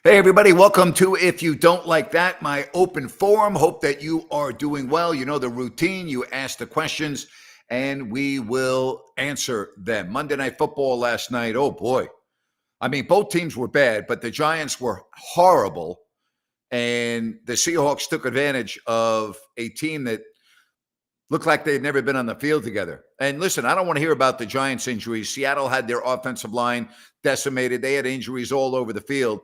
Hey, everybody, welcome to If You Don't Like That, my open forum. Hope that you are doing well. You know the routine. You ask the questions, and we will answer them. Monday Night Football last night. Oh, boy. I mean, both teams were bad, but the Giants were horrible, and the Seahawks took advantage of a team that looked like they had never been on the field together. And listen, I don't want to hear about the Giants' injuries. Seattle had their offensive line decimated. They had injuries all over the field.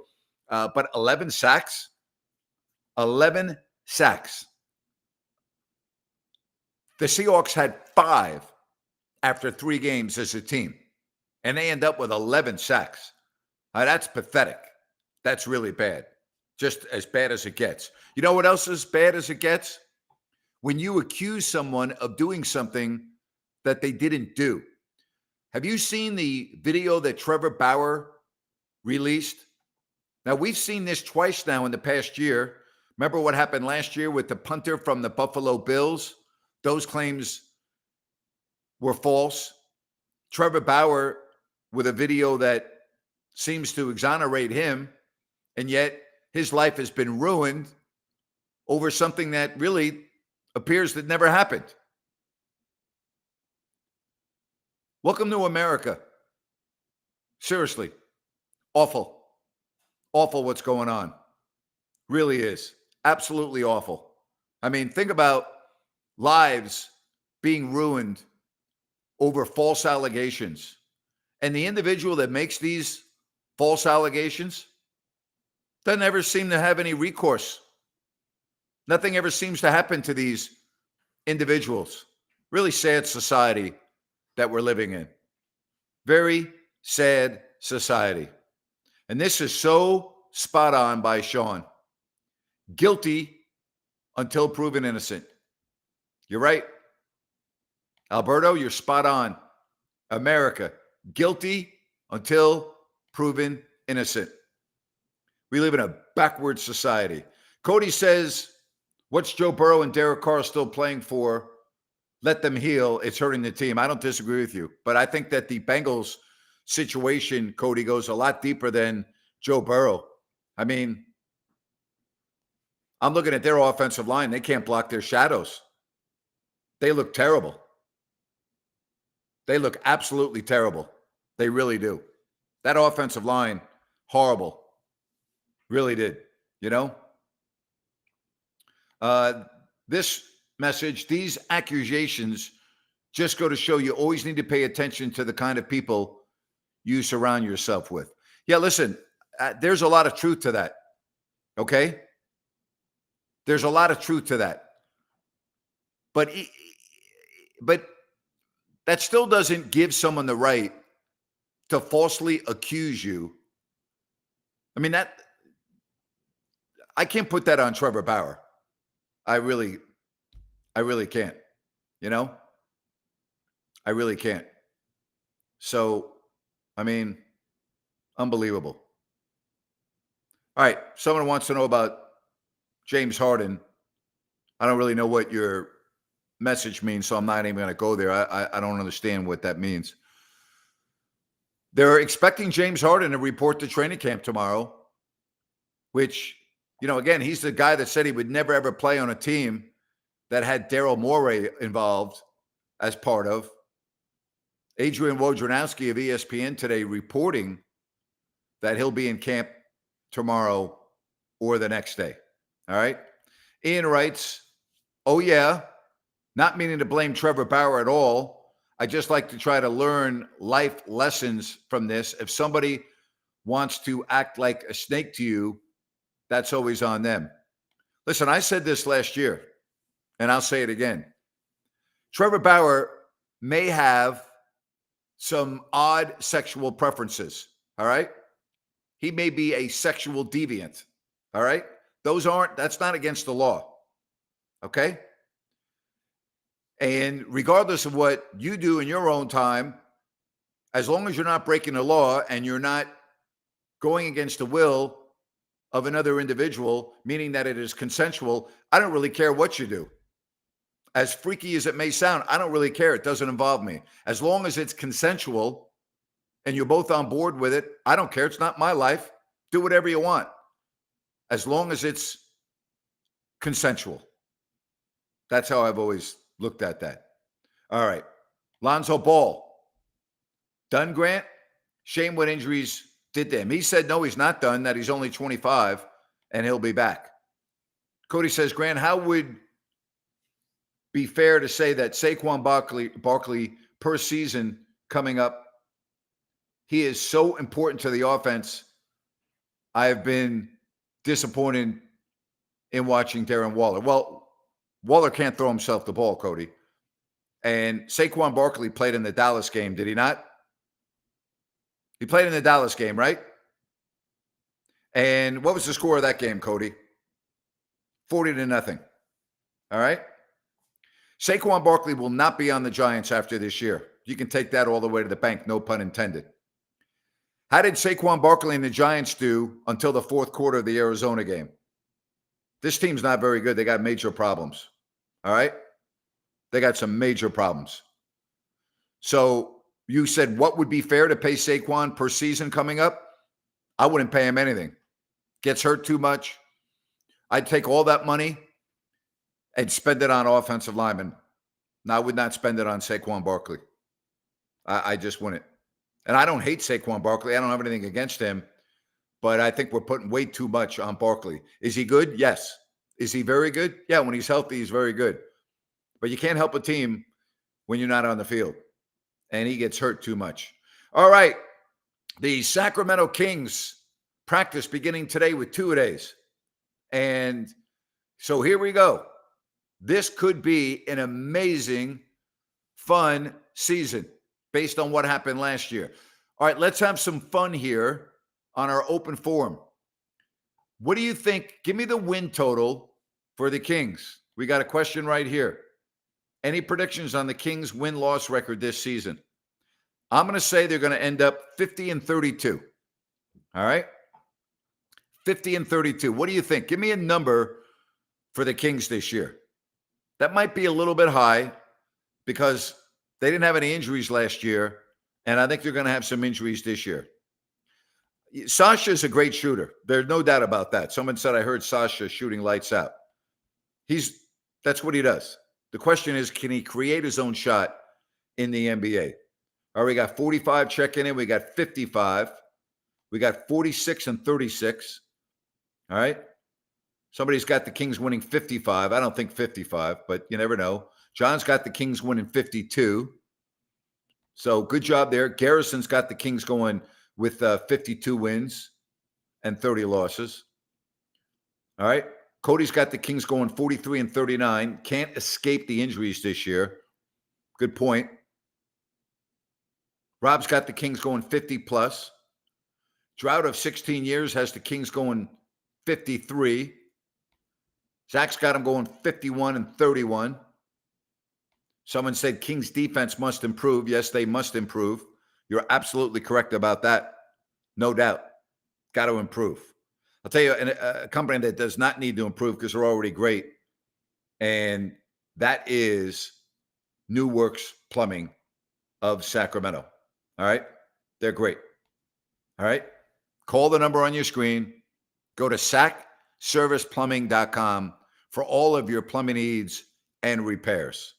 But 11 sacks, 11 sacks. The Seahawks had 5 after 3 games as a team, and they end up with 11 sacks. That's pathetic. That's really bad. Just as bad as it gets. You know what else is bad as it gets? When you accuse someone of doing something that they didn't do. Have you seen the video that Trevor Bauer released? Now, we've seen this twice now in the past year. Remember what happened last year with the punter from the Buffalo Bills? Those claims were false. Trevor Bauer with a video that seems to exonerate him, and yet his life has been ruined over something that really appears that never happened. Welcome to America. Seriously, awful. Awful what's going on. Really is. Absolutely awful. I mean, think about lives being ruined over false allegations. And the individual that makes these false allegations doesn't ever seem to have any recourse. Nothing ever seems to happen to these individuals. Really sad society that we're living in. Very sad society. And this is so spot on by Sean. Guilty until proven innocent. You're right. Alberto, you're spot on. America, guilty until proven innocent. We live in a backward society. Cody says, what's Joe Burrow and Derek Carr still playing for? Let them heal. It's hurting the team. I don't disagree with you, but I think that the Bengals situation, Cody, goes a lot deeper than Joe Burrow. I mean, I'm looking at their offensive line. They can't block their shadows. They look terrible. They look absolutely terrible. They really do. That offensive line, horrible. Really did, you know? This message, these accusations just go to show you always need to pay attention to the kind of people you surround yourself with. Yeah, listen, there's a lot of truth to that, okay? There's a lot of truth to that. But that still doesn't give someone the right to falsely accuse you. I mean, I can't put that on Trevor Bauer. I really can't, you know? I really can't. So, I mean, unbelievable. All right, someone wants to know about James Harden. I don't really know what your message means, so I'm not even going to go there. I don't understand what that means. They're expecting James Harden to report to training camp tomorrow, which, you know, again, he's the guy that said he would never, ever play on a team that had Daryl Morey involved as part of. Adrian Wojnarowski of ESPN today reporting that he'll be in camp tomorrow or the next day. All right. Ian writes, oh, yeah, not meaning to blame Trevor Bauer at all. I just like to try to learn life lessons from this. If somebody wants to act like a snake to you, that's always on them. Listen, I said this last year, and I'll say it again. Trevor Bauer may have some odd sexual preferences, all right? He may be a sexual deviant, all right? That's not against the law, okay? And regardless of what you do in your own time, as long as you're not breaking the law and you're not going against the will of another individual, meaning that it is consensual, I don't really care what you do. As freaky as it may sound, I don't really care. It doesn't involve me. As long as it's consensual and you're both on board with it, I don't care. It's not my life. Do whatever you want. as long as it's consensual. That's how I've always looked at that. All right. Lonzo Ball. Done, Grant? Shame what injuries did to him. He said, no, he's not done, that he's only 25 and he'll be back. Cody says, Grant, how would be fair to say that Saquon Barkley per season coming up, he is so important to the offense. I have been disappointed in watching Darren Waller. Well, Waller can't throw himself the ball, Cody. And Saquon Barkley played in the Dallas game, did he not? He played in the Dallas game, right? And what was the score of that game, Cody? 40-0. All right? Saquon Barkley will not be on the Giants after this year. You can take that all the way to the bank, no pun intended. How did Saquon Barkley and the Giants do until the fourth quarter of the Arizona game? This team's not very good. They got major problems. All right? They got some major problems. So you said what would be fair to pay Saquon per season coming up? I wouldn't pay him anything. Gets hurt too much. I'd take all that money and spend it on offensive linemen. No, I would not spend it on Saquon Barkley. I just wouldn't. And I don't hate Saquon Barkley. I don't have anything against him. But I think we're putting way too much on Barkley. Is he good? Yes. Is he very good? Yeah, when he's healthy, he's very good. But you can't help a team when you're not on the field. And he gets hurt too much. All right. The Sacramento Kings practice beginning today with two-a-days. And so here we go. This could be an amazing, fun season based on what happened last year. All right, let's have some fun here on our open forum. What do you think? Give me the win total for the Kings. We got a question right here. Any predictions on the Kings' win-loss record this season? I'm going to say they're going to end up 50-32. All right? 50-32. What do you think? Give me a number for the Kings this year. That might be a little bit high because they didn't have any injuries last year, and I think they're going to have some injuries this year. Sasha is a great shooter. There's no doubt about that. Someone said, I heard Sasha shooting lights out. That's what he does. The question is, can he create his own shot in the NBA? All right, we got 45 checking in. We got 55. We got 46 and 36. All right. Somebody's got the Kings winning 55. I don't think 55, but you never know. John's got the Kings winning 52. So good job there. Garrison's got the Kings going with 52 wins and 30 losses. All right. Cody's got the Kings going 43 and 39. Can't escape the injuries this year. Good point. Rob's got the Kings going 50 plus. Drought of 16 years has the Kings going 53. Zach's got them going 51 and 31. Someone said Kings defense must improve. Yes, they must improve. You're absolutely correct about that. No doubt. Got to improve. I'll tell you, a company that does not need to improve because they're already great, and that is New Works Plumbing of Sacramento. All right? They're great. All right? Call the number on your screen. Go to SacServicePlumbing.com for all of your plumbing needs and repairs.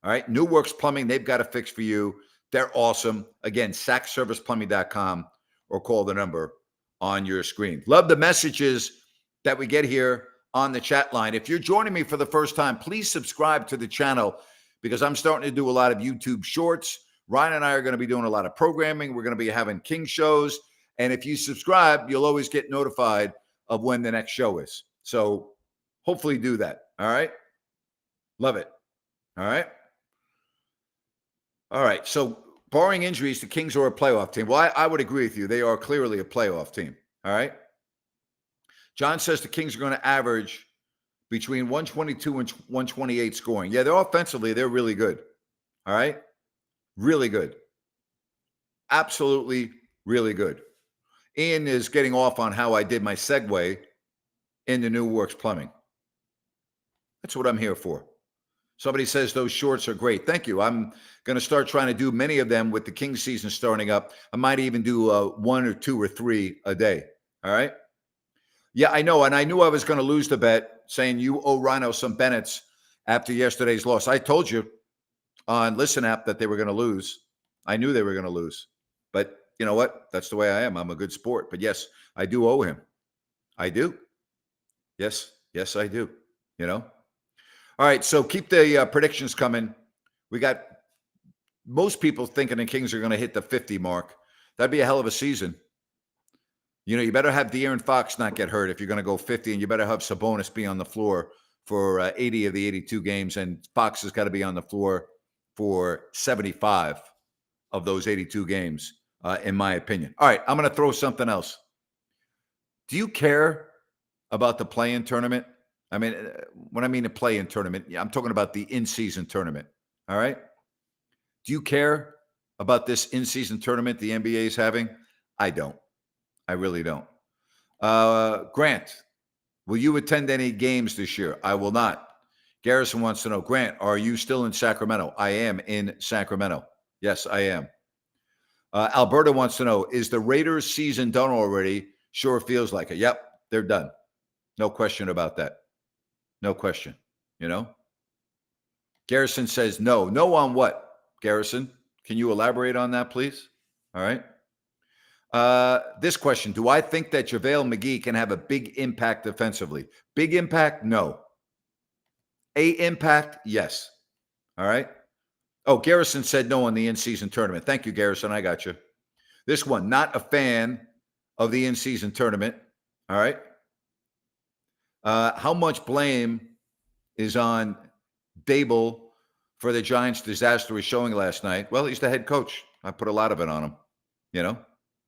All right? New Works Plumbing, they've got a fix for you. They're awesome. Again, SacServicePlumbing.com or call the number on your screen. Love the messages that we get here on the chat line. If you're joining me for the first time, please subscribe to the channel because I'm starting to do a lot of YouTube shorts. Ryan and I are going to be doing a lot of programming. We're going to be having King shows. And if you subscribe, you'll always get notified of when the next show is. So hopefully do that. All right. Love it. All right. All right. So barring injuries, the Kings are a playoff team. Well, I would agree with you. They are clearly a playoff team. All right. John says the Kings are going to average between 122 and 128 scoring. Yeah, they're offensively, they're really good. All right. Really good. Absolutely really good. Ian is getting off on how I did my segue into New Works Plumbing. That's what I'm here for. Somebody says those shorts are great. Thank you. I'm going to start trying to do many of them with the Kings season starting up. I might even do 1 or 2 or 3 a day. All right. Yeah, I know. And I knew I was going to lose the bet saying you owe Rhino some Bennett's after yesterday's loss. I told you on Listen App that they were going to lose. I knew they were going to lose. But you know what? That's the way I am. I'm a good sport. But yes, I do owe him. I do. Yes. Yes, I do. You know? All right. So keep the predictions coming. We got most people thinking the Kings are going to hit the 50 mark. That'd be a hell of a season. You know, you better have De'Aaron Fox not get hurt if you're going to go 50, and you better have Sabonis be on the floor for 80 of the 82 games, and Fox has got to be on the floor for 75 of those 82 games, in my opinion. All right, I'm going to throw something else. Do you care about the play-in tournament? I mean, when I mean the play-in tournament, I'm talking about the in-season tournament. All right? Do you care about this in-season tournament the NBA is having? I don't. I really don't. Grant, will you attend any games this year? I will not. Garrison wants to know, Grant, are you still in Sacramento? I am in Sacramento. Yes, I am. Alberta wants to know, is the Raiders season done already? Sure feels like it. Yep, they're done. No question about that. No question. You know? Garrison says no. No on what, Garrison? Can you elaborate on that, please? All right. This question, do I think that JaVale McGee can have a big impact defensively? Big impact? No. A impact? Yes. All right. Oh, Garrison said no on the in-season tournament. Thank you, Garrison. I got you. This one, not a fan of the in-season tournament. All right. How much blame is on Dable for the Giants' disastrous showing last night? Well, he's the head coach. I put a lot of it on him. You know,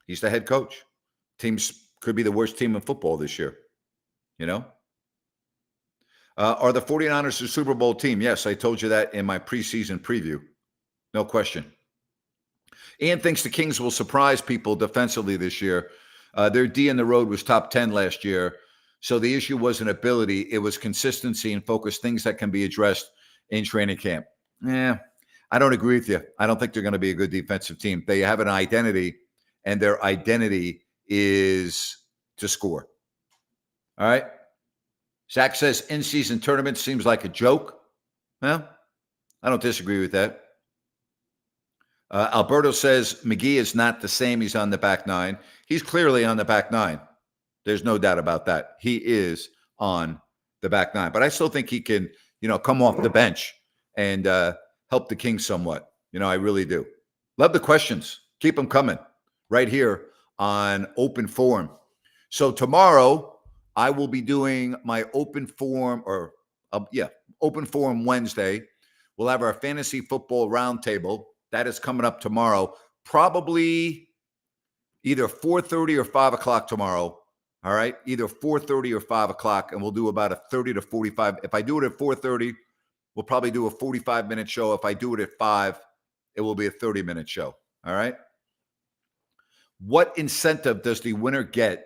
he's the head coach. Teams could be the worst team in football this year. You know? Are the 49ers a Super Bowl team? Yes, I told you that in my preseason preview. No question. Ian thinks the Kings will surprise people defensively this year. Their D in the road was top 10 last year. So the issue wasn't ability. It was consistency and focus, things that can be addressed in training camp. Yeah, I don't agree with you. I don't think they're going to be a good defensive team. They have an identity, and their identity is to score. All right? Zach says in-season tournament seems like a joke. Well, I don't disagree with that. Alberto says McGee is not the same. He's on the back nine. He's clearly on the back nine. There's no doubt about that. He is on the back nine. But I still think he can, come off the bench and help the Kings somewhat. I really do. Love the questions. Keep them coming right here on Open Forum. So tomorrow I will be doing my Open Forum Open Forum Wednesday. We'll have our fantasy football roundtable. That is coming up tomorrow, probably either 4:30 or 5 o'clock tomorrow. All right, either 4:30 or 5 o'clock, and we'll do about a 30 to 45. If I do it at 4:30, we'll probably do a 45-minute show. If I do it at 5, it will be a 30-minute show. All right. What incentive does the winner get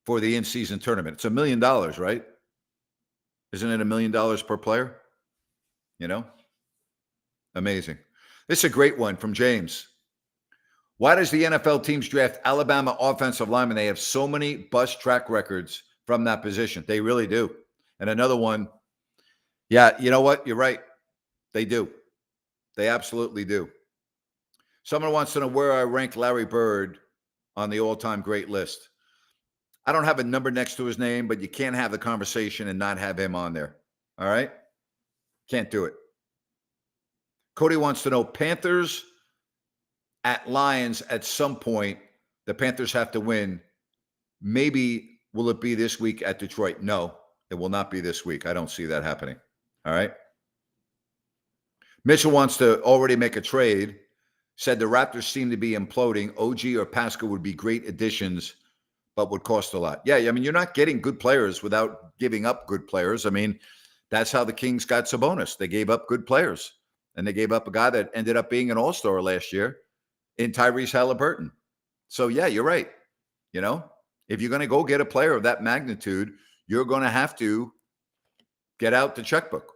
for the in-season tournament? It's $1 million, right? Isn't it $1 million per player? Amazing. This is a great one from James. Why does the NFL teams draft Alabama offensive linemen? They have so many bust track records from that position. They really do. And another one, yeah, you know what? You're right. They do. They absolutely do. Someone wants to know where I rank Larry Bird on the all-time great list. I don't have a number next to his name, but you can't have the conversation and not have him on there. All right? Can't do it. Cody wants to know, Panthers at Lions at some point, the Panthers have to win. Maybe will it be this week at Detroit? No, it will not be this week. I don't see that happening. All right. Mitchell wants to already make a trade. Said the Raptors seem to be imploding. OG or Pascal would be great additions, but would cost a lot. Yeah, I mean, you're not getting good players without giving up good players. I mean, that's how the Kings got Sabonis. They gave up good players. And they gave up a guy that ended up being an all-star last year in Tyrese Halliburton. So, yeah, you're right. If you're going to go get a player of that magnitude, you're going to have to get out the checkbook.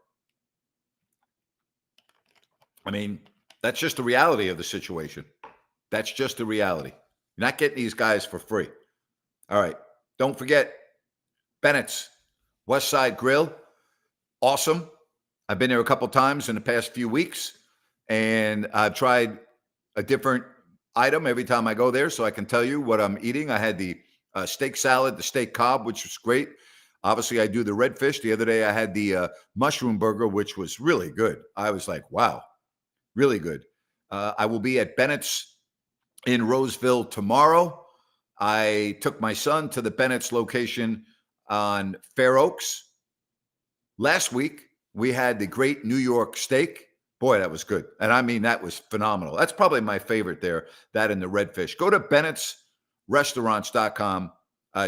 I mean, that's just the reality of the situation. That's just the reality. You're not getting these guys for free. All right. Don't forget Bennett's West Side Grill. Awesome. I've been there a couple times in the past few weeks, and I've tried a different item every time I go there, so I can tell you what I'm eating. I had the steak salad, the steak cob, which was great. Obviously, I do the redfish. The other day, I had the mushroom burger, which was really good. I was like, wow, really good. I will be at Bennett's in Roseville tomorrow. I took my son to the Bennett's location on Fair Oaks. Last week, we had the great New York steak. Boy, that was good. And I mean, that was phenomenal. That's probably my favorite there, that and the redfish. Go to Bennett'sRestaurants.com.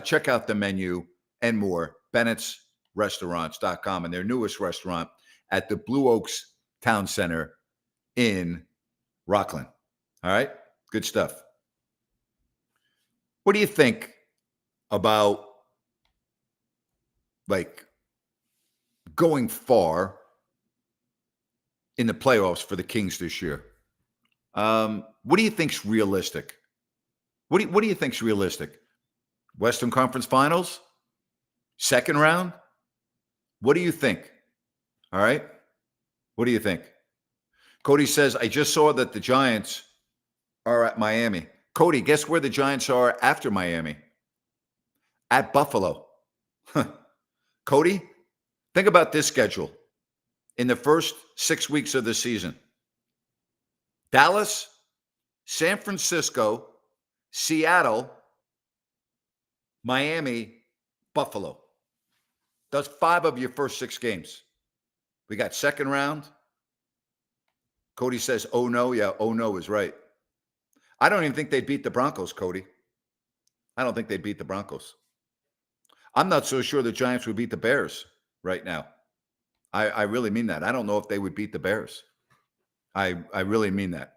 Check out the menu and more. Bennett'sRestaurants.com and their newest restaurant at the Blue Oaks Town Center in Rockland. All right? Good stuff. What do you think about like going far in the playoffs for the Kings this year? What do you think's realistic? What do you think's realistic? Western Conference Finals? Second round? What do you think? All right? What do you think? Cody says, I just saw that the Giants are at Miami. Cody, guess where the Giants are after Miami? At Buffalo. Cody, think about this schedule. In the first 6 weeks of the season, Dallas, San Francisco, Seattle, Miami, Buffalo. That's 5 of your first 6 games. We got second round. Cody says, oh no. Yeah, oh no is right. I don't even think they'd beat the Broncos, Cody. I don't think they'd beat the Broncos. I'm not so sure the Giants would beat the Bears right now. I really mean that. I don't know if they would beat the Bears. I really mean that.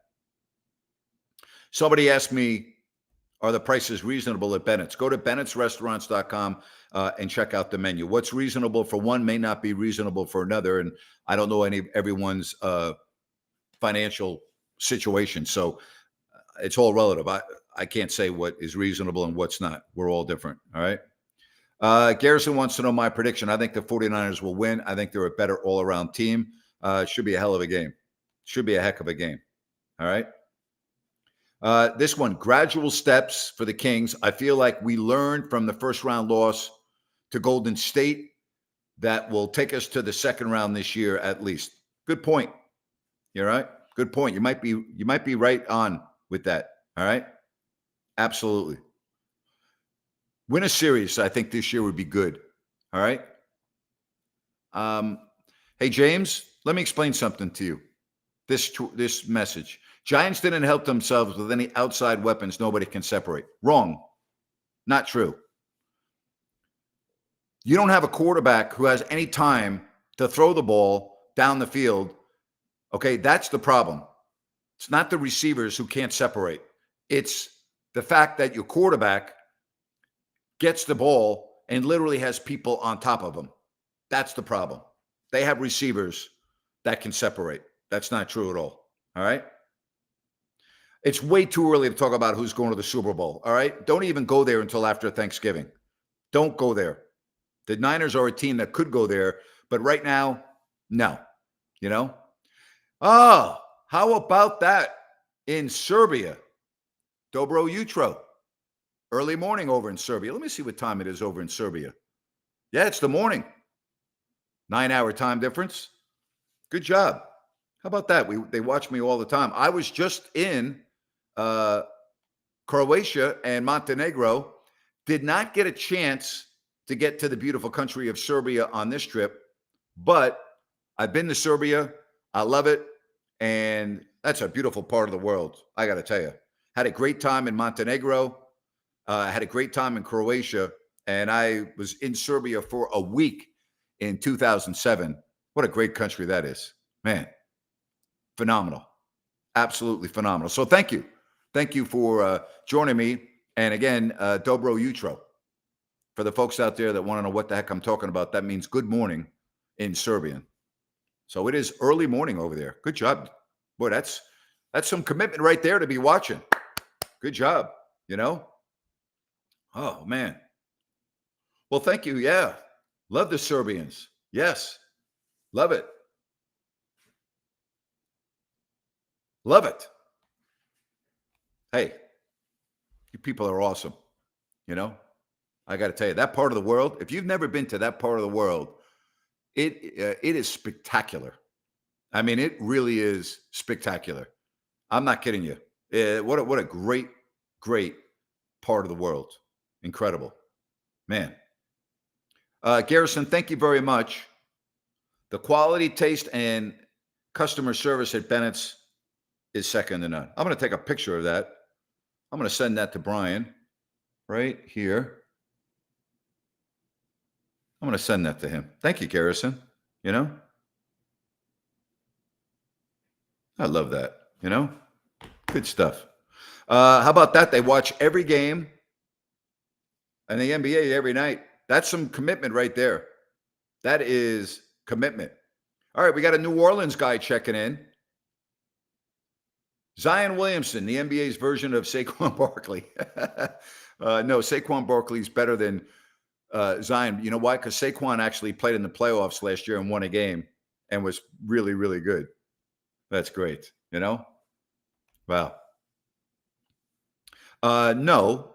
Somebody asked me, are the prices reasonable at Bennett's? Go to Bennett'sRestaurants.com and check out the menu. What's reasonable for one may not be reasonable for another. And I don't know everyone's financial situation. So it's all relative. I can't say what is reasonable and what's not. We're all different. All right. Garrison wants to know my prediction. I think the 49ers will win. I think they're a better all-around team. Should be a hell of a game. Should be a heck of a game. All right. This one, gradual steps for the Kings. I feel like we learned from the first round loss to Golden State that will take us to the second round this year at least. Good point. You're right. Good point. You might be right on with that. All right. Absolutely. Win a series, I think this year would be good. All right. Hey, James, let me explain something to you. This message. Giants didn't help themselves with any outside weapons nobody can separate. Wrong. Not true. You don't have a quarterback who has any time to throw the ball down the field. Okay, that's the problem. It's not the receivers who can't separate. It's the fact that your quarterback gets the ball and literally has people on top of him. That's the problem. They have receivers that can separate. That's not true at all. All right? It's way too early to talk about who's going to the Super Bowl. All right? Don't even go there until after Thanksgiving. Don't go there. The Niners are a team that could go there, but right now, no. You know? Oh, how about that in Serbia? Dobro Jutro. Early morning over in Serbia. Let me see what time it is over in Serbia. Yeah, it's the morning. 9-hour time difference. Good job. How about that? They watch me all the time. I was just in Croatia and Montenegro. Did not get a chance to get to the beautiful country of Serbia on this trip, but I've been to Serbia. I love it. And that's a beautiful part of the world, I got to tell you. Had a great time in Montenegro. Had a great time in Croatia, and I was in Serbia for a week in 2007. What a great country that is. Man, phenomenal. Absolutely phenomenal. So thank you. Thank you for joining me. And again, Dobro Jutro. For the folks out there that want to know what the heck I'm talking about, that means good morning in Serbian. So it is early morning over there. Good job. Boy, that's some commitment right there to be watching. Good job, you know? Oh, man. Well, thank you. Yeah. Love the Serbians. Yes. Love it. Love it. Hey, you people are awesome. You know, I got to tell you, that part of the world, if you've never been to that part of the world, it is spectacular. I mean, it really is spectacular. I'm not kidding you. What a great part of the world. Incredible, man. Garrison, thank you very much. The quality, taste, and customer service at Bennett's is second to none. I'm going to take a picture of that. I'm going to send that to Brian right here. I'm going to send that to him. Thank you, Garrison. You know, I love that. You know, good stuff. How about that? They watch every game and the NBA every night. That's some commitment right there. That is commitment. All right, we got a New Orleans guy checking in. Zion Williamson, the NBA's version of Saquon Barkley. No, Saquon Barkley's better than Zion. You know why? Because Saquon actually played in the playoffs last year and won a game and was really, really good. That's great. You know? Wow. No,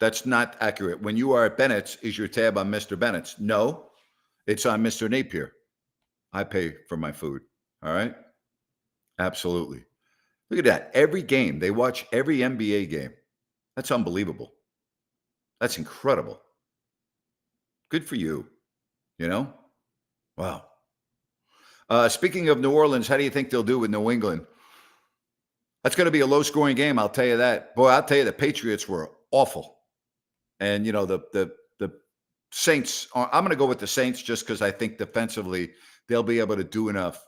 that's not accurate. When you are at Bennett's, is your tab on Mr. Bennett's? No, it's on Mr. Napier. I pay for my food. All right? Absolutely. Look at that. Every game, they watch every NBA game. That's unbelievable. That's incredible. Good for you. You know? Wow. Speaking of New Orleans, how do you think they'll do with New England? That's going to be a low-scoring game, I'll tell you that. Boy, I'll tell you, the Patriots were awful. And, you know, the Saints, I'm going to go with the Saints just because I think defensively they'll be able to do enough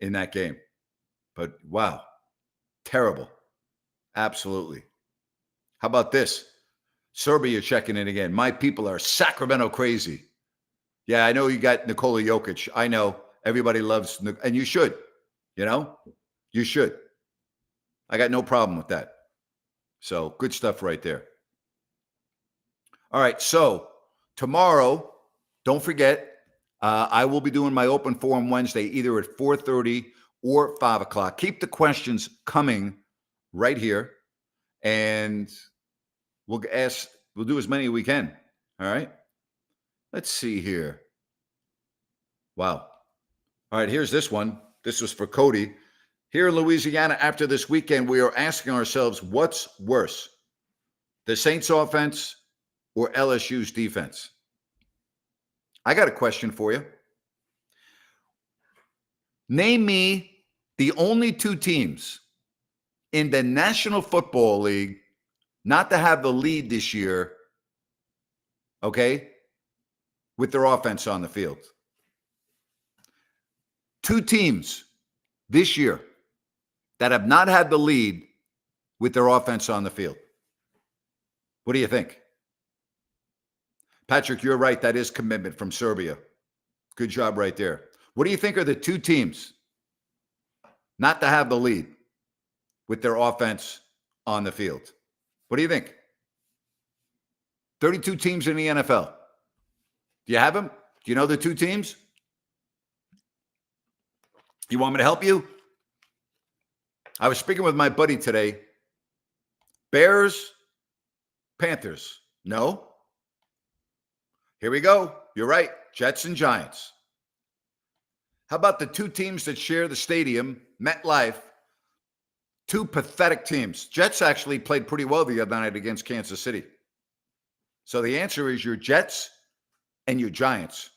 in that game. But, wow, terrible. Absolutely. How about this? Serbia checking in again. My people are Sacramento crazy. Yeah, I know you got Nikola Jokic. I know everybody loves, and you should, you know, you should. I got no problem with that. So good stuff right there. All right. So tomorrow, don't forget, I will be doing my open forum Wednesday, either at 4:30 or 5 o'clock. Keep the questions coming right here, and we'll do as many as we can. All right. Let's see here. Wow. All right. Here's this one. This was for Cody. Here in Louisiana, after this weekend, we are asking ourselves, what's worse, the Saints offense or LSU's defense? I got a question for you. Name me the only two teams in the National Football League not to have the lead this year, okay, with their offense on the field. Two teams this year that have not had the lead with their offense on the field. What do you think? Patrick, you're right. That is commitment from Serbia. Good job right there. What do you think are the two teams not to have the lead with their offense on the field? What do you think? 32 teams in the NFL. Do you have them? Do you know the two teams? You want me to help you? I was speaking with my buddy today. Bears, Panthers. No. Here we go. You're right. Jets and Giants. How about the two teams that share the stadium, MetLife? Two pathetic teams. Jets actually played pretty well the other night against Kansas City. So the answer is your Jets and your Giants.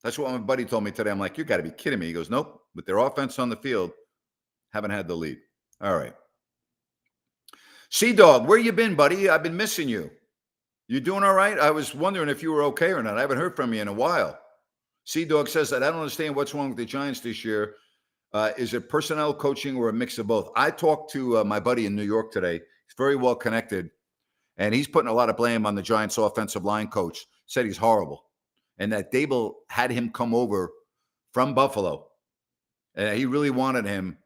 That's what my buddy told me today. I'm like, you got to be kidding me. He goes, nope. With their offense on the field, haven't had the lead. All right. Sea-Dog, where you been, buddy? I've been missing you. You doing all right? I was wondering if you were okay or not. I haven't heard from you in a while. Sea-Dog says that I don't understand what's wrong with the Giants this year. Is it personnel, coaching, or a mix of both? I talked to my buddy in New York today. He's very well connected, and he's putting a lot of blame on the Giants' offensive line coach. Said he's horrible, and that Dable had him come over from Buffalo. And he really wanted him,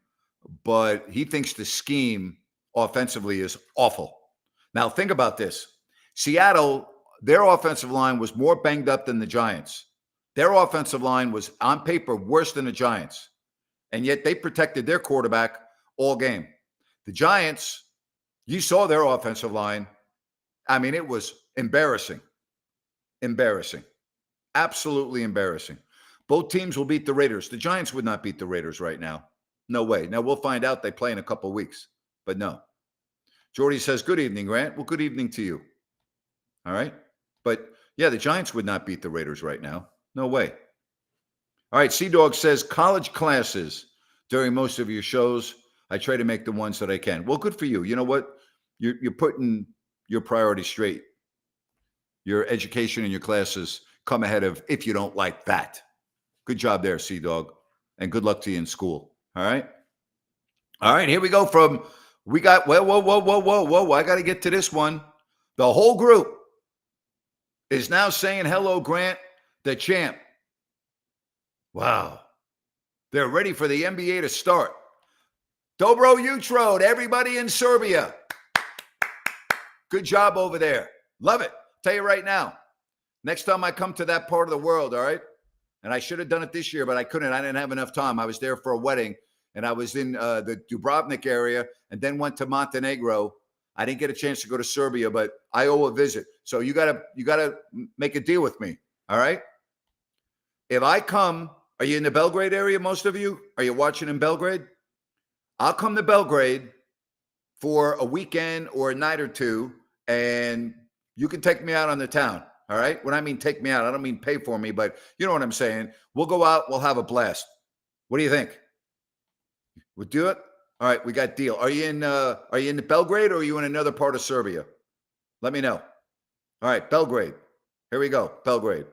but he thinks the scheme offensively is awful. Now, think about this. Seattle, their offensive line was more banged up than the Giants. Their offensive line was, on paper, worse than the Giants. And yet they protected their quarterback all game. The Giants, you saw their offensive line. I mean, it was embarrassing. Embarrassing. Absolutely embarrassing. Both teams will beat the Raiders. The Giants would not beat the Raiders right now. No way. Now, we'll find out. They play in a couple weeks. But no. Jordy says, good evening, Grant. Well, good evening to you. All right? But, yeah, the Giants would not beat the Raiders right now. No way. All right, Sea-Dog says, college classes during most of your shows. I try to make the ones that I can. Well, good for you. You know what? You're putting your priorities straight. Your education and your classes come ahead of if you don't like that. Good job there, Sea-Dog. And good luck to you in school. All right? All right, here we go we got, whoa. I got to get to this one. The whole group is now saying, hello, Grant, the champ. Wow. They're ready for the NBA to start. Dobro Jutro to everybody in Serbia. Good job over there. Love it. Tell you right now, next time I come to that part of the world, all right? And I should have done it this year, but I couldn't. I didn't have enough time. I was there for a wedding, and I was in the Dubrovnik area and then went to Montenegro. I didn't get a chance to go to Serbia, but I owe a visit. So you gotta make a deal with me, all right? If I come, are you in the Belgrade area, most of you? Are you watching in Belgrade? I'll come to Belgrade for a weekend or a night or two, and you can take me out on the town, all right? When I mean take me out, I don't mean pay for me, but you know what I'm saying. We'll go out. We'll have a blast. What do you think? We'll do it? All right, we got deal. Are you in the Belgrade or are you in another part of Serbia? Let me know. All right, Belgrade. Here we go, Belgrade.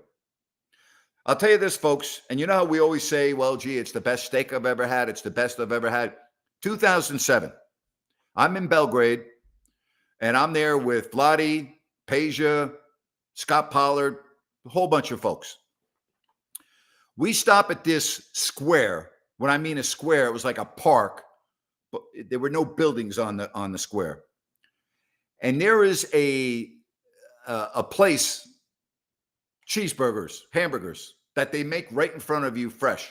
I'll tell you this, folks, and you know how we always say, well, gee, it's the best steak I've ever had. It's the best I've ever had. 2007. I'm in Belgrade, and I'm there with Vladi, Peja, Scott Pollard, a whole bunch of folks. We stop at this square. When I mean a square, it was like a park, but there were no buildings on the square. And there is a place, cheeseburgers, hamburgers, that they make right in front of you fresh.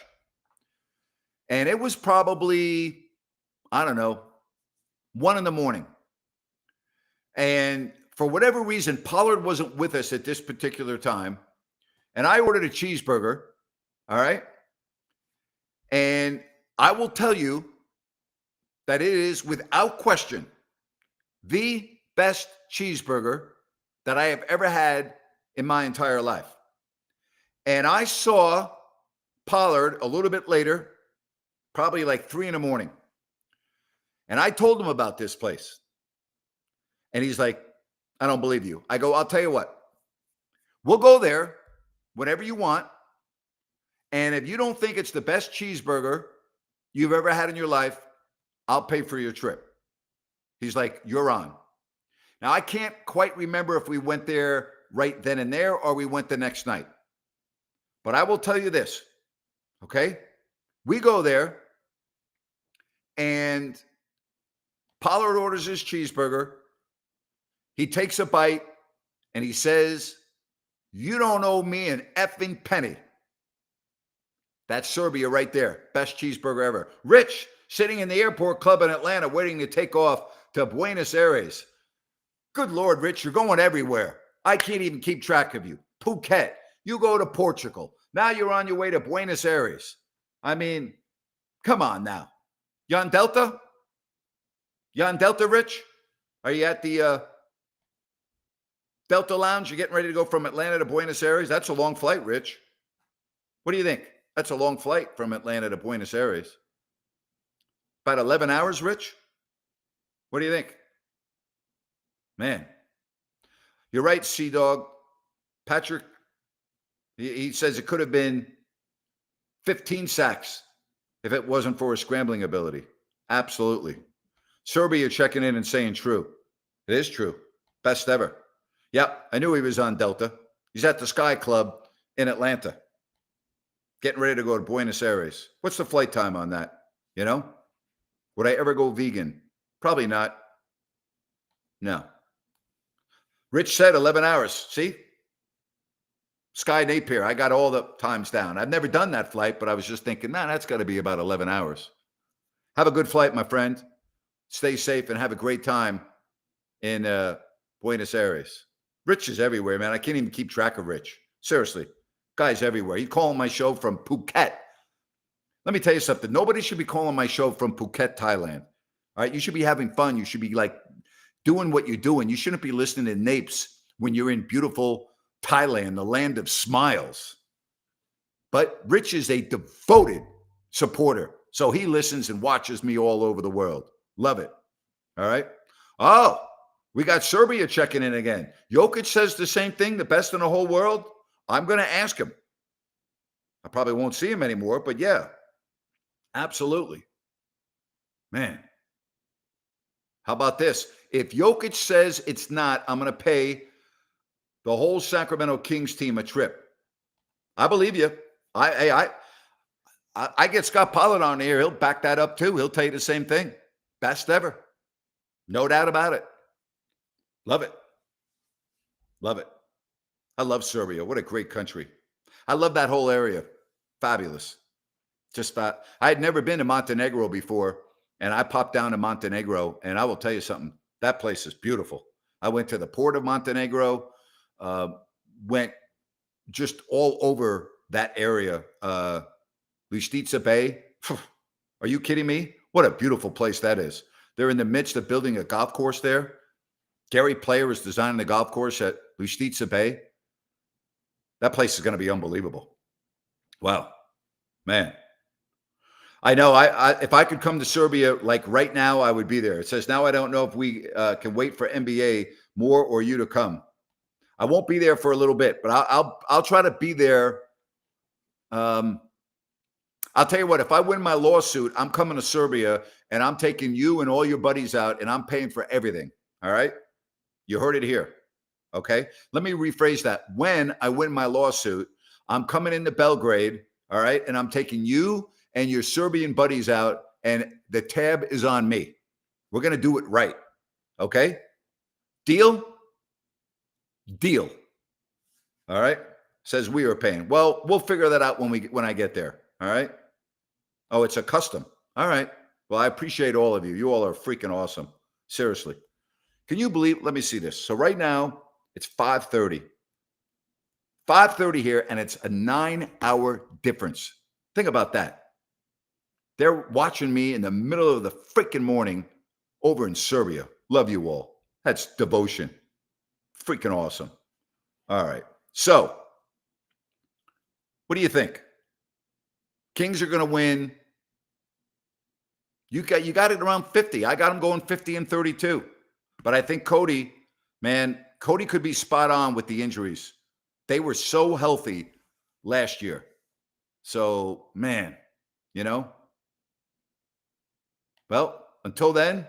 And it was probably, I don't know, 1 a.m. And for whatever reason, Pollard wasn't with us at this particular time. And I ordered a cheeseburger. All right. And I will tell you that it is without question the best cheeseburger that I have ever had in my entire life. And I saw Pollard a little bit later, probably like 3 a.m. And I told him about this place. And he's like, I don't believe you. I go, I'll tell you what. We'll go there whenever you want. And if you don't think it's the best cheeseburger you've ever had in your life, I'll pay for your trip. He's like, you're on. Now, I can't quite remember if we went there right then and there or we went the next night. But I will tell you this, okay? We go there, and Pollard orders his cheeseburger. He takes a bite, and he says, you don't owe me an effing penny. That's Serbia right there. Best cheeseburger ever. Rich, sitting in the airport club in Atlanta, waiting to take off to Buenos Aires. Good Lord, Rich, you're going everywhere. I can't even keep track of you. Phuket. You go to Portugal. Now you're on your way to Buenos Aires. I mean, come on now. You on Delta? You on Delta, Rich? Are you at the Delta Lounge? You're getting ready to go from Atlanta to Buenos Aires? That's a long flight, Rich. What do you think? That's a long flight from Atlanta to Buenos Aires. About 11 hours, Rich? What do you think? Man, you're right, Sea-Dog. Patrick, he says it could have been 15 sacks if it wasn't for his scrambling ability. Absolutely. Serbia checking in and saying true. It is true. Best ever. Yep, I knew he was on Delta. He's at the Sky Club in Atlanta. Getting ready to go to Buenos Aires. What's the flight time on that? You know? Would I ever go vegan? Probably not. No. Rich said 11 hours. See? Sky Napier, I got all the times down. I've never done that flight, but I was just thinking, man, that's got to be about 11 hours. Have a good flight, my friend. Stay safe and have a great time in Buenos Aires. Rich is everywhere, man. I can't even keep track of Rich. Seriously. Guy's everywhere. He's calling my show from Phuket. Let me tell you something. Nobody should be calling my show from Phuket, Thailand. All right. You should be having fun. You should be like doing what you're doing. You shouldn't be listening to Napes when you're in beautiful Thailand, the land of smiles. But Rich is a devoted supporter. So he listens and watches me all over the world. Love it. All right. Oh, we got Serbia checking in again. Jokic says the same thing, the best in the whole world. I'm going to ask him. I probably won't see him anymore, but yeah, absolutely. Man, how about this? If Jokic says it's not, I'm going to pay the whole Sacramento Kings team a trip. I believe you. I get Scott Pollard on here. He'll back that up too. He'll tell you the same thing. Best ever. No doubt about it. Love it. Love it. I love Serbia. What a great country. I love that whole area. Fabulous. Just I had never been to Montenegro before, and I popped down to Montenegro, and I will tell you something. That place is beautiful. I went to the port of Montenegro, went just all over that area. Listica Bay. Are you kidding me? What a beautiful place that is. They're in the midst of building a golf course there. Gary Player is designing the golf course at Listica Bay. That place is going to be unbelievable. Wow, man. I know. If I could come to Serbia like right now, I would be there. It says now I don't know if we can wait for NBA more or you to come. I won't be there for a little bit, but I'll try to be there. I'll tell you what. If I win my lawsuit, I'm coming to Serbia and I'm taking you and all your buddies out, and I'm paying for everything. All right, you heard it here. Okay, let me rephrase that. When I win my lawsuit, I'm coming into Belgrade, all right, and I'm taking you and your Serbian buddies out, and the tab is on me. We're going to do it right, okay? Deal? Deal. All right? Says we are paying. Well, we'll figure that out when I get there, all right? Oh, it's a custom. All right. Well, I appreciate all of you. You all are freaking awesome. Seriously. Can you believe? Let me see this. So right now, it's 5:30. 5:30 here, and it's a 9-hour difference. Think about that. They're watching me in the middle of the freaking morning over in Serbia. Love you all. That's devotion. Freaking awesome. All right. So, what do you think? Kings are going to win. You got it around 50. I got them going 50 and 32. But I think Cody could be spot on with the injuries. They were so healthy last year. So, man, well, until then,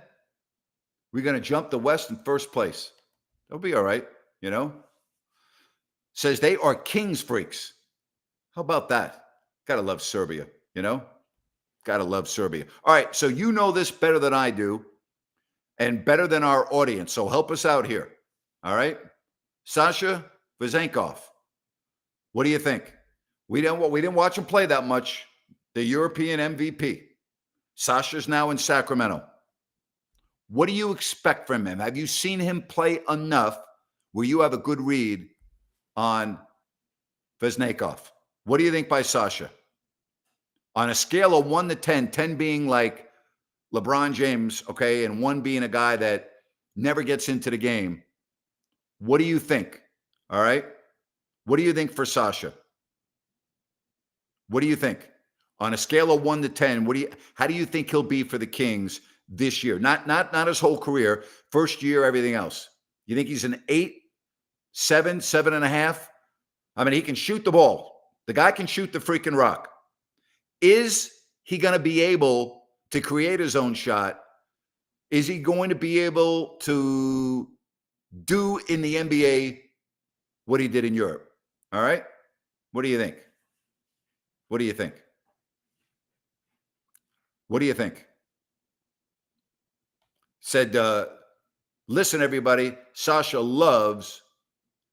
we're going to jump the West in first place. They'll be all right, Says they are Kings freaks. How about that? Gotta love Serbia, Gotta love Serbia. All right, so you know this better than I do and better than our audience. So help us out here. All right? Sasha Vezenkov. What do you think? We didn't watch him play that much. The European MVP. Sasha's now in Sacramento. What do you expect from him? Have you seen him play enough where you have a good read on Vezenkov? What do you think by Sasha? On a scale of 1 to 10, 10 being like LeBron James, okay, and 1 being a guy that never gets into the game, what do you think? All right? What do you think for Sasha? What do you think? On a scale of 1 to 10, how do you think he'll be for the Kings this year? Not his whole career, first year, everything else. You think he's an 8, 7, 7.5? I mean, he can shoot the ball. The guy can shoot the freaking rock. Is he going to be able to create his own shot? Is he going to be able to do in the NBA what he did in Europe? All right? What do you think? What do you think? What do you think? Said, listen, everybody, Sasha loves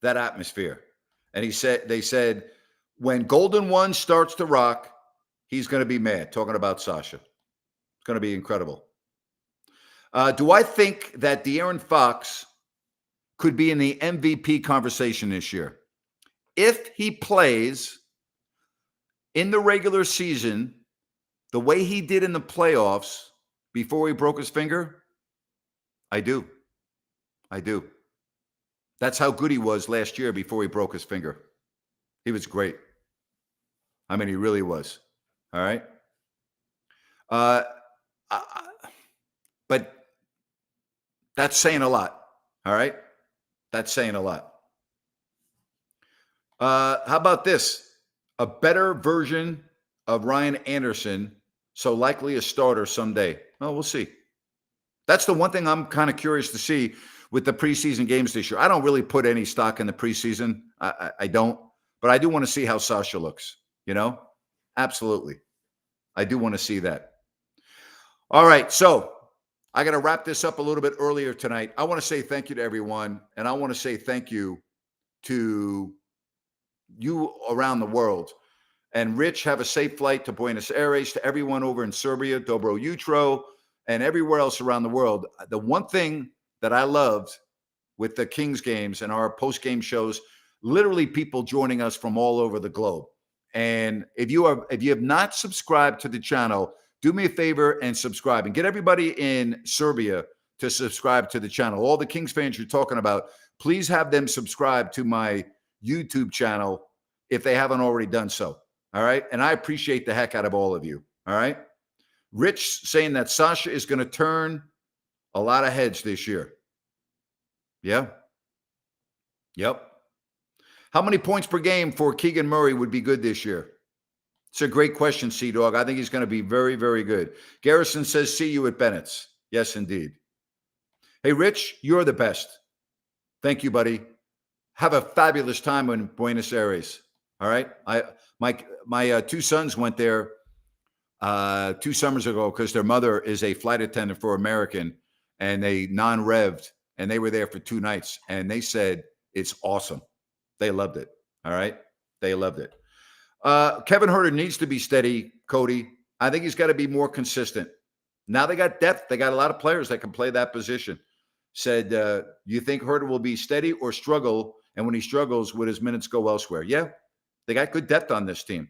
that atmosphere. And they said, when Golden One starts to rock, he's going to be mad. Talking about Sasha. It's going to be incredible. Do I think that De'Aaron Fox could be in the MVP conversation this year? If he plays in the regular season the way he did in the playoffs before he broke his finger, I do. That's how good he was last year before he broke his finger. He was great. I mean, he really was. All right. But that's saying a lot. All right. That's saying a lot. How about this? A better version of Ryan Anderson, so likely a starter someday. Well, we'll see. That's the one thing I'm kind of curious to see with the preseason games this year. I don't really put any stock in the preseason. I don't. But I do want to see how Sasha looks, you know? Absolutely. I do want to see that. All right, so I got to wrap this up a little bit earlier tonight. I want to say thank you to everyone, and I want to say thank you to you around the world. And Rich, have a safe flight to Buenos Aires. To everyone over in Serbia, Dobro Jutro, and everywhere else around the world. The one thing that I loved with the Kings games and our post-game shows, literally people joining us from all over the globe. And if you have not subscribed to the channel, do me a favor and subscribe, and get everybody in Serbia to subscribe to the channel. All the Kings fans you're talking about, please have them subscribe to my YouTube channel if they haven't already done so. All right. And I appreciate the heck out of all of you. All right. Rich saying that Sasha is going to turn a lot of heads this year. Yeah. Yep. How many points per game for Keegan Murray would be good this year? It's a great question, Sea-Dog. I think he's going to be very, very good. Garrison says, see you at Bennett's. Yes, indeed. Hey, Rich, you're the best. Thank you, buddy. Have a fabulous time in Buenos Aires. All right. My two sons went there 2 summers ago because their mother is a flight attendant for American, and they non-revved, and they were there for 2 nights, and they said it's awesome. They loved it. All right. They loved it. Kevin Huerter needs to be steady, Cody. I think he's got to be more consistent. Now they got depth. They got a lot of players that can play that position. Said, you think Huerter will be steady or struggle? And when he struggles, would his minutes go elsewhere? Yeah, they got good depth on this team.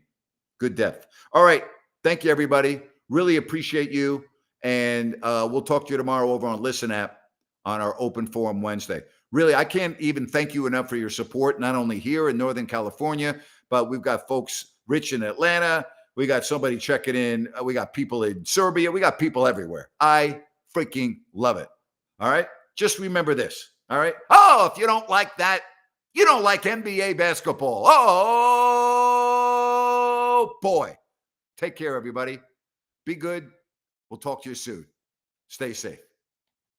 Good depth. All right. Thank you, everybody. Really appreciate you. And we'll talk to you tomorrow over on Listen App on our Open Forum Wednesday. Really, I can't even thank you enough for your support, not only here in Northern California, but we've got folks rich in Atlanta. We got somebody checking in. We got people in Serbia. We got people everywhere. I freaking love it. All right. Just remember this. All right. Oh, if you don't like that, you don't like NBA basketball. Oh, boy. Take care, everybody. Be good. We'll talk to you soon. Stay safe.